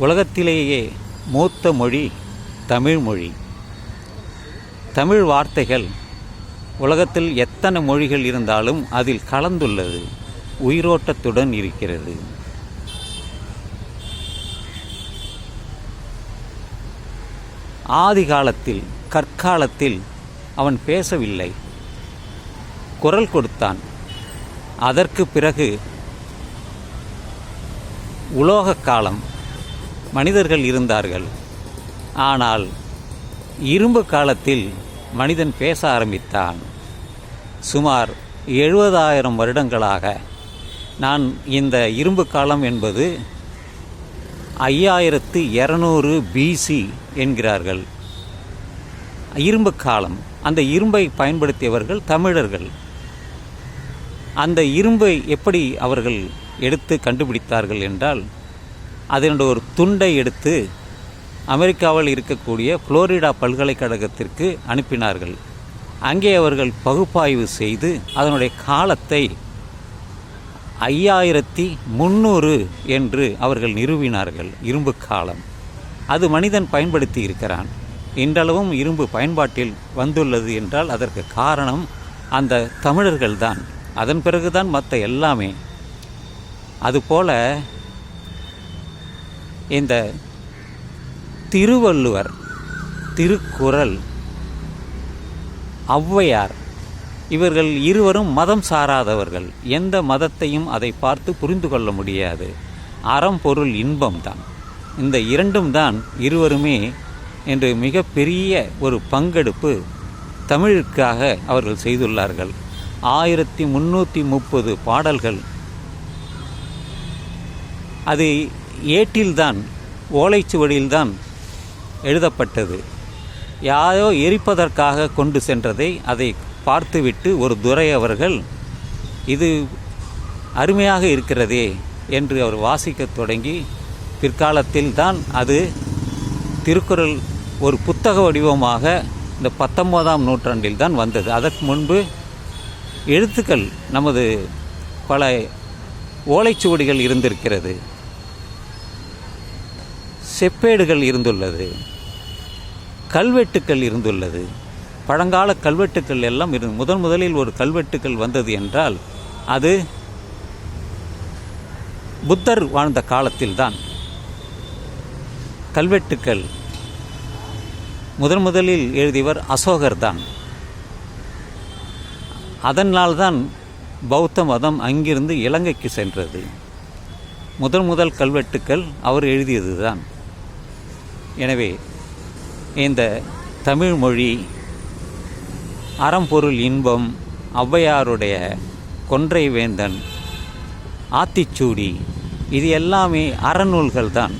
உலகத்திலேயே மூத்த மொழி தமிழ் மொழி. தமிழ் வார்த்தைகள் உலகத்தில் எத்தனை மொழிகள் இருந்தாலும் அதில் கலந்துள்ளது, உயிரோட்டத்துடன் இருக்கிறது. ஆதி காலத்தில், கற்காலத்தில் அவன் பேசவில்லை, குரல் கொடுத்தான். அதற்கு பிறகு உலோக காலம், மனிதர்கள் இருந்தார்கள். ஆனால் இரும்பு காலத்தில் மனிதன் பேச ஆரம்பித்தான். சுமார் 70,000 வருடங்களாக நான் இந்த இரும்பு காலம் என்பது 5200 BC என்கிறார்கள். இரும்பு காலம், அந்த இரும்பை பயன்படுத்தியவர்கள் தமிழர்கள். அந்த இரும்பை எப்படி அவர்கள் எடுத்து கண்டுபிடித்தார்கள் என்றால், அதனுடைய ஒரு துண்டை எடுத்து அமெரிக்காவில் இருக்கக்கூடிய புளோரிடா பல்கலைக்கழகத்திற்கு அனுப்பினார்கள். அங்கே அவர்கள் பகுப்பாய்வு செய்து அதனுடைய காலத்தை 5300 என்று அவர்கள் நிறுவினார்கள். இரும்பு காலம் அது மனிதன் பயன்படுத்தி இருக்கிறான். இன்றளவும் இரும்பு பயன்பாட்டில் வந்துள்ளது என்றால் அதற்கு காரணம் அந்த தமிழர்கள்தான். அதன் பிறகுதான் மற்ற எல்லாமே. அதுபோல இந்த திருவள்ளுவர், திருக்குறள், ஔவையார் இவர்கள் இருவரும் மதம் சாராதவர்கள். எந்த மதத்தையும் அதை பார்த்து புரிந்து கொள்ள முடியாது. அறம் பொருள் இன்பம்தான். இந்த இரண்டும் தான் இருவருமே என்று மிகப்பெரிய ஒரு பங்கெடுப்பு தமிழுக்காக அவர்கள் செய்துள்ளார்கள். 1330 பாடல்கள். அது ஏட்டில்தான், ஓலைச்சுவடியில்தான் எழுதப்பட்டது. யாரோ எரிப்பதற்காக கொண்டு சென்றதை அதை பார்த்துவிட்டு ஒரு துரை அவர்கள், இது அருமையாக இருக்கிறதே என்று அவர் வாசிக்கத் தொடங்கி பிற்காலத்தில் தான் அது திருக்குறள் ஒரு புத்தக வடிவமாக இந்த 19ஆம் நூற்றாண்டில் தான் வந்தது. அதற்கு முன்பு எழுத்துக்கள், நமது பல ஓலைச்சுவடிகள் இருந்திருக்கிறது, செப்பேடுகள் இருந்துள்ளது, கல்வெட்டுக்கள் இருந்துள்ளது. பழங்கால கல்வெட்டுக்கள் எல்லாம் முதலில் ஒரு கல்வெட்டுக்கள் வந்தது என்றால் அது புத்தர் வாழ்ந்த காலத்தில்தான். கல்வெட்டுக்கள் முதலில் எழுதியவர் அசோகர் தான். அதனால்தான் பௌத்த மதம் அங்கிருந்து இலங்கைக்கு சென்றது. முதல் கல்வெட்டுக்கள் அவர் எழுதியது தான். எனவே இந்த தமிழ் மொழி, அறம்பொருள் இன்பம், ஔவையாருடைய கொன்றை வேந்தன், ஆத்திச்சூடி, இது எல்லாமே அறநூல்கள் தான்.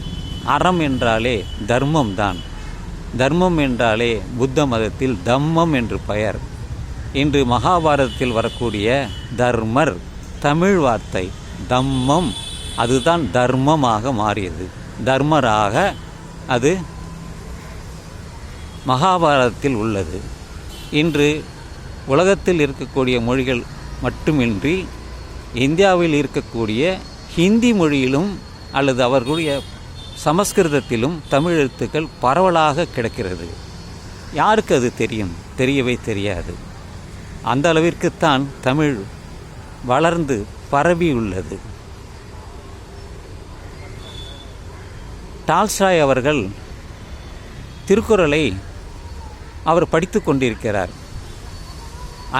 அறம் என்றாலே தர்மம் தான். தர்மம் என்றாலே புத்த மதத்தில் தம்மம் என்று பெயர். இன்று மகாபாரதத்தில் வரக்கூடிய தர்மர் தமிழ் வார்த்தை தம்மம், அதுதான் தர்மமாக மாறியது. தர்மராக அது மகாபாரதத்தில் உள்ளது. இன்று உலகத்தில் இருக்கக்கூடிய மொழிகள் மட்டுமின்றி இந்தியாவில் இருக்கக்கூடிய ஹிந்தி மொழியிலும் அல்லது அவர்களுடைய சமஸ்கிருதத்திலும் தமிழ் எழுத்துக்கள் பரவலாக கிடக்கிறது. யாருக்கு அது தெரியும்? தெரியவே தெரியாது. அந்த அளவிற்குத்தான் தமிழ் வளர்ந்து பரவியுள்ளது. டால்ஸ்டாய் அவர்கள் திருக்குறளை அவர் படித்து கொண்டிருக்கிறார்.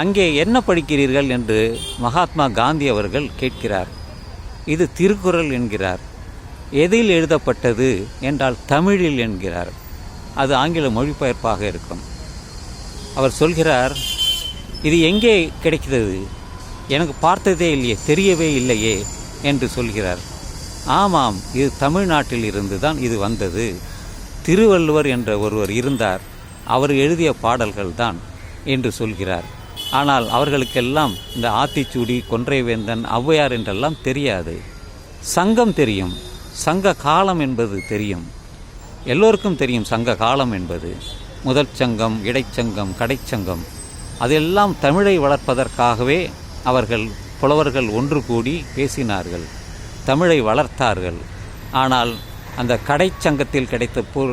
அங்கே என்ன படிக்கிறீர்கள் என்று மகாத்மா காந்தி அவர்கள் கேட்கிறார். இது திருக்குறள் என்கிறார். எதில் எழுதப்பட்டது என்றால் தமிழில் என்கிறார். அது ஆங்கில மொழிபெயர்ப்பாக இருக்கும். அவர் சொல்கிறார், இது எங்கே கிடைக்கிறது? எனக்கு பார்த்ததே இல்லையே, தெரியவே இல்லையே என்று சொல்கிறார். ஆமாம், இது தமிழ்நாட்டில் இருந்து தான் இது வந்தது. திருவள்ளுவர் என்ற ஒருவர் இருந்தார், அவர் எழுதிய பாடல்கள் தான் என்று சொல்கிறார். ஆனால் அவர்களுக்கெல்லாம் இந்த ஆத்திச்சூடி, கொன்றைவேந்தன், ஔவையார் என்றெல்லாம் தெரியாது. சங்கம் தெரியும், சங்க காலம் என்பது தெரியும். எல்லோருக்கும் தெரியும் சங்க காலம் என்பது. முதற் சங்கம், இடைச்சங்கம், கடைச்சங்கம், அதெல்லாம் தமிழை வளர்ப்பதற்காகவே அவர்கள் புலவர்கள் ஒன்று கூடி பேசினார்கள், தமிழை வளர்த்தார்கள். ஆனால் அந்த கடைச்சங்கத்தில் கிடைத்த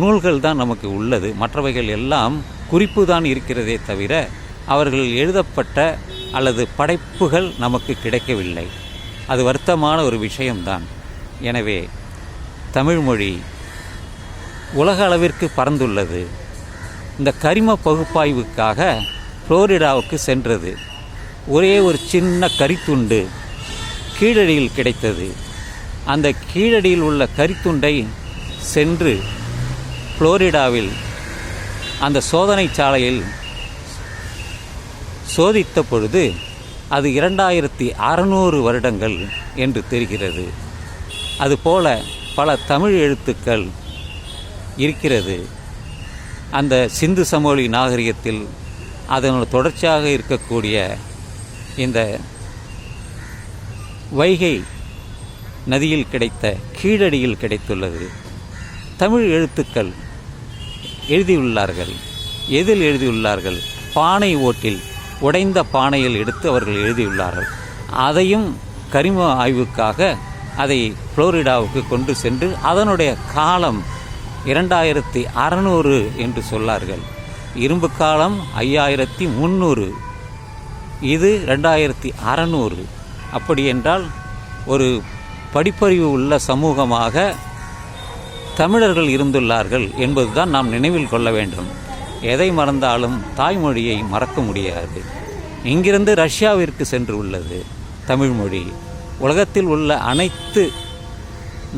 நூல்கள் தான் நமக்கு உள்ளது. மற்றவைகள் எல்லாம் குறிப்பு தான் இருக்கிறதே தவிர அவர்கள் எழுதப்பட்ட அல்லது படைப்புகள் நமக்கு கிடைக்கவில்லை. அது வருத்தமான ஒரு விஷயம்தான். எனவே தமிழ்மொழி உலக அளவிற்கு பறந்துள்ளது. இந்த கரிம பகுப்பாய்வுக்காக புளோரிடாவுக்கு சென்றது. ஒரே ஒரு சின்ன கரித்துண்டு கீழடியில் கிடைத்தது. அந்த கீழடியில் உள்ள கரித்துண்டை சென்று புளோரிடாவில் அந்த சோதனை சாலையில் சோதித்த பொழுது அது 2600 வருடங்கள் என்று தெரிகிறது. அதுபோல பல தமிழ் எழுத்துக்கள் இருக்கிறது. அந்த சிந்து சமவெளி நாகரிகத்தில் அதனோட தொடர்ச்சியாக இருக்கக்கூடிய இந்த வைகை நதியில் கிடைத்த கீழடியில் கிடைத்துள்ளது. தமிழ் எழுத்துக்கள் எழுதியுள்ளார்கள். எதில் எழுதியுள்ளார்கள்? பானை ஓட்டில், உடைந்த பானையில் எடுத்து அவர்கள் எழுதியுள்ளார்கள். அதையும் கரிம ஆய்வுக்காக அதை புளோரிடாவுக்கு கொண்டு சென்று அதனுடைய காலம் 2600 என்று சொன்னார்கள். இரும்பு காலம் 5300, இது 2600. அப்படி என்றால் ஒரு படிப்பறிவு உள்ள சமூகமாக தமிழர்கள் இருந்துள்ளார்கள் என்பதுதான் நாம் நினைவில் கொள்ள வேண்டும். எதை மறந்தாலும் தாய்மொழியை மறக்க முடியாது. இங்கிருந்து ரஷ்யாவிற்கு சென்று உள்ளது தமிழ்மொழி. உலகத்தில் உள்ள அனைத்து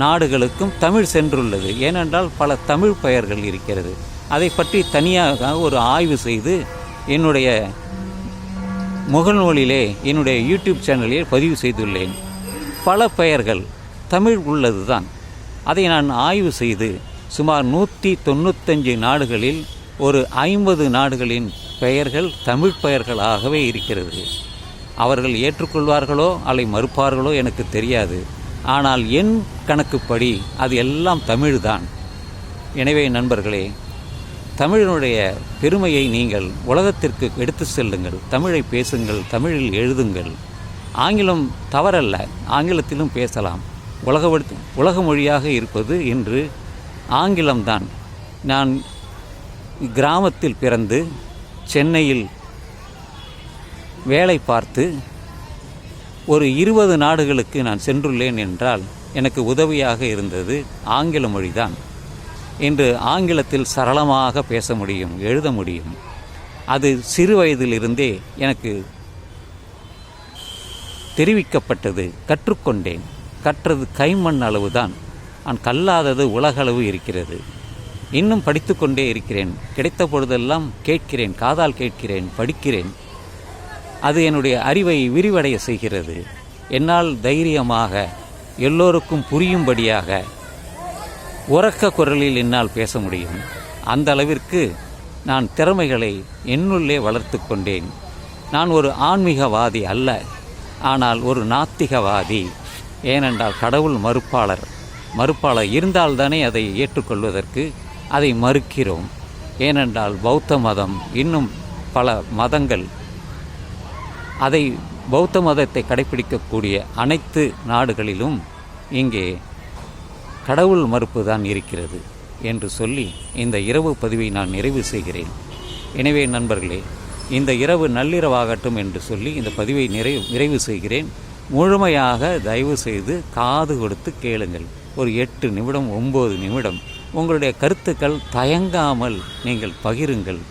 நாடுகளுக்கும் தமிழ் சென்றுள்ளது. ஏனென்றால் பல தமிழ் பெயர்கள் இருக்கிறது. அதை பற்றி தனியாக ஒரு ஆய்வு செய்து என்னுடைய முகநூலிலே, என்னுடைய யூடியூப் சேனலில் பதிவு செய்துள்ளேன். பல பெயர்கள் தமிழ் உள்ளது தான். அதை நான் ஆய்வு செய்து சுமார் 195 நாடுகளில் ஒரு 50 நாடுகளின் பெயர்கள் தமிழ் பெயர்களாகவே இருக்கிறது. அவர்கள் ஏற்றுக்கொள்வார்களோ அல்லை மறுப்பார்களோ எனக்கு தெரியாது. ஆனால் என் கணக்குப்படி அது எல்லாம் தமிழ்தான். எனவே நண்பர்களே, தமிழினுடைய பெருமையை நீங்கள் உலகத்திற்கு எடுத்து செல்லுங்கள். தமிழை பேசுங்கள், தமிழில் எழுதுங்கள். ஆங்கிலம் தவறல்ல, ஆங்கிலத்திலும் பேசலாம். உலக மொழியாக இருப்பது இன்று ஆங்கிலம்தான். நான் கிராமத்தில் பிறந்து சென்னையில் வேலை பார்த்து ஒரு 20 நாடுகளுக்கு நான் சென்றுள்ளேன் என்றால் எனக்கு உதவியாக இருந்தது ஆங்கில மொழிதான். இன்று ஆங்கிலத்தில் சரளமாக பேச முடியும், எழுத முடியும். அது சிறு வயதிலிருந்தே எனக்கு தெரிவிக்கப்பட்டது, கற்றுக்கொண்டேன். கற்றது கைமண் அளவுதான், நான் கல்லாதது உலகளவு இருக்கிறது. இன்னும் படித்து கொண்டே இருக்கிறேன். கிடைத்த பொழுதெல்லாம் கேட்கிறேன், காதால் கேட்கிறேன், படிக்கிறேன். அது என்னுடைய அறிவை விரிவடைய செய்கிறது. என்னால் தைரியமாக எல்லோருக்கும் புரியும்படியாக உரக்க குரலில் என்னால் பேச முடியும். அந்த அளவிற்கு நான் திறமைகளை என்னுள்ளே வளர்த்து கொண்டேன். நான் ஒரு ஆன்மீகவாதி அல்ல, ஆனால் ஒரு நாத்திகவாதி. ஏனென்றால் கடவுள் மறுப்பாளர் இருந்தால்தானே அதை ஏற்றுக்கொள்வதற்கு அதை மறுக்கிறோம். ஏனென்றால் பௌத்த மதம், இன்னும் பல மதங்கள், அதை பௌத்த மதத்தை கடைப்பிடிக்கக்கூடிய அனைத்து நாடுகளிலும் இங்கே கடவுள் மறுப்பு தான் இருக்கிறது என்று சொல்லி இந்த இரவு பதிவை நான் நிறைவு செய்கிறேன். எனவே நண்பர்களே, இந்த இரவு நள்ளிரவாகட்டும் என்று சொல்லி இந்த பதிவை நிறைவு செய்கிறேன். முழுமையாக தயவு செய்து காது கொடுத்து கேளுங்கள். ஒரு 8 நிமிடம் 9 நிமிடம் உங்களுடைய கருத்துக்கள் தயங்காமல் நீங்கள் பகிருங்கள்.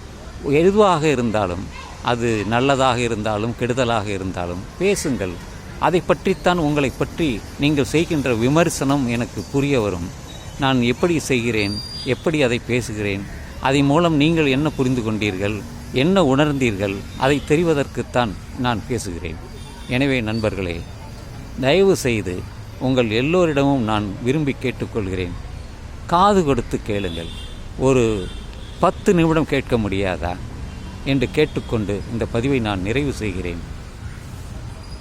எதுவாக இருந்தாலும், அது நல்லதாக இருந்தாலும் கெடுதலாக இருந்தாலும் பேசுங்கள். அதை பற்றித்தான், உங்களை பற்றி நீங்கள் செய்கின்ற விமர்சனம் எனக்கு புரிய வரும். நான் எப்படி செய்கிறேன், எப்படி அதை பேசுகிறேன், அதன் மூலம் நீங்கள் என்ன புரிந்து கொண்டீர்கள், என்ன உணர்ந்தீர்கள், அதை தெரிவதற்குத்தான் நான் பேசுகிறேன். எனவே நண்பர்களே, தயவு செய்து உங்கள் எல்லோரிடமும் நான் விரும்பி கேட்டுக்கொள்கிறேன், காது கொடுத்து கேளுங்கள். ஒரு 10 நிமிடம் கேட்க முடியாதா என்று கேட்டுக்கொண்டு இந்த பதிவை நான் நிறைவு செய்கிறேன்.